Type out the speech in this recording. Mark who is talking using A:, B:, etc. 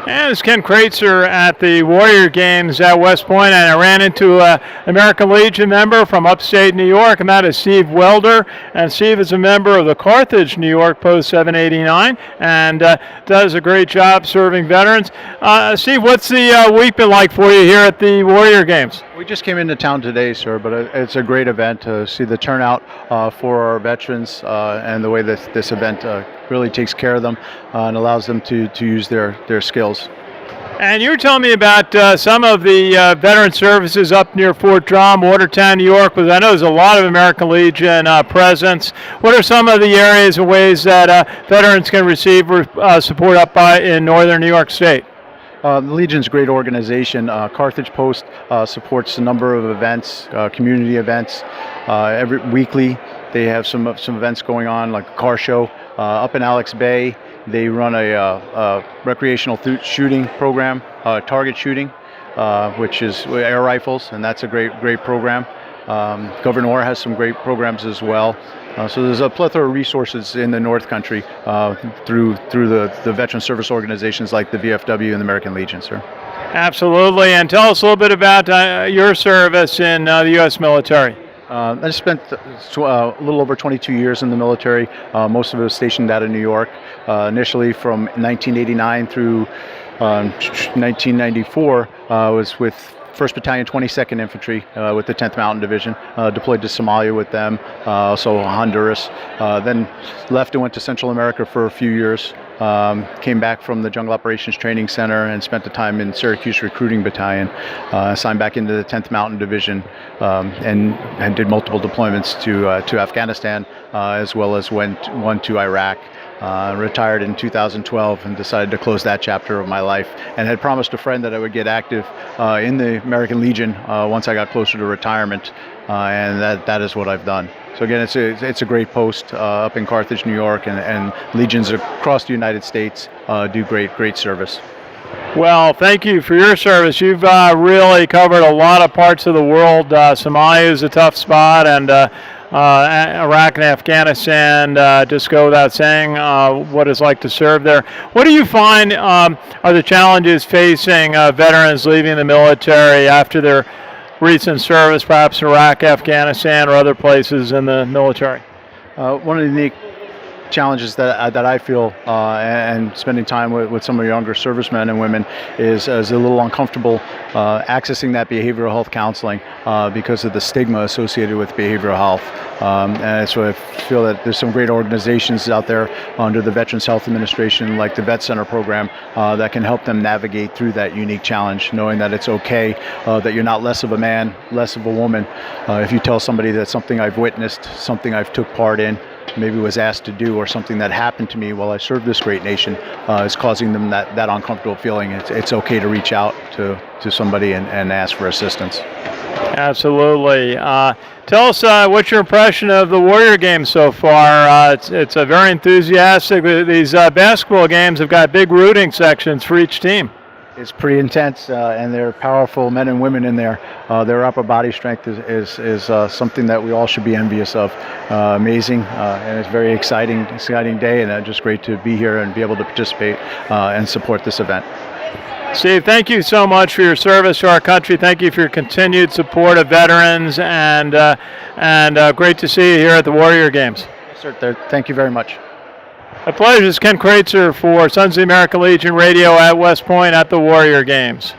A: And it's Ken Kreitzer at the Warrior Games at West Point, and I ran into an American Legion member from upstate New York, and that is Steve Waldner. And Steve is a member of the Carthage, New York Post 789, and does a great job serving veterans. Steve, what's the week been like for you here at the Warrior Games?
B: We just came into town today, sir, but it's a great event to see the turnout for our veterans and the way that this event really takes care of them and allows them to use their skills.
A: And you were telling me about some of the veteran services up near Fort Drum, Watertown, New York, because I know there's a lot of American Legion presence. What are some of the areas and ways that veterans can receive support up in northern New York State?
B: The Legion's a great organization. Carthage Post supports a number of events, community events. Every weekly, they have some events going on, like a car show up in Alex Bay. They run a recreational shooting program, target shooting, which is air rifles, and that's a great program. Governor Orr has some great programs as well. So there's a plethora of resources in the North Country through the veteran service organizations like the VFW and the American Legion, sir.
A: Absolutely. And tell us a little bit about your service in the U.S. military.
B: I spent a little over 22 years in the military. Most of it was stationed out of New York. Initially from 1989 through 1994, I was with 1st Battalion, 22nd Infantry with the 10th Mountain Division, deployed to Somalia with them, also Honduras. Then left and went to Central America for a few years. Came back from the Jungle Operations Training Center and spent the time in Syracuse Recruiting Battalion. Signed back into the 10th Mountain Division and did multiple deployments to Afghanistan, as well as went one to Iraq. Retired in 2012 and decided to close that chapter of my life, and had promised a friend that I would get active in the American Legion once I got closer to retirement, and that is what I've done. So again, it's a great post up in Carthage, New York, and legions across the United States do great service.
A: Well, thank you for your service. You've really covered a lot of parts of the world. Somalia is a tough spot, and Iraq and Afghanistan, just go without saying what it's like to serve there. What do you find are the challenges facing veterans leaving the military after their recent service, perhaps Iraq, Afghanistan, or other places in the military?
B: One of the unique challenges that I feel and spending time with some of the younger servicemen and women is a little uncomfortable accessing that behavioral health counseling because of the stigma associated with behavioral health. And so I feel that there's some great organizations out there under the Veterans Health Administration, like the Vet Center program, that can help them navigate through that unique challenge, knowing that it's okay, that you're not less of a man, less of a woman. If you tell somebody that something I've witnessed, something I've took part in, maybe was asked to do, or something that happened to me while I served this great nation is causing them that uncomfortable feeling. It's okay to reach out to somebody and ask for assistance. Absolutely.
A: Tell us what's your impression of the Warrior Games so far. It's a very enthusiastic. These basketball games have got big rooting sections for each team.
B: It's pretty intense, and they're powerful men and women in there. Their upper body strength is something that we all should be envious of. Amazing, and it's a very exciting day, and just great to be here and be able to participate and support this event.
A: Steve, thank you so much for your service to our country. Thank you for your continued support of veterans, and great to see you here at the Warrior Games.
B: Yes, sir. Thank you very much.
A: My pleasure. This is Ken Kreitzer for Sons of the American Legion Radio at West Point at the Warrior Games.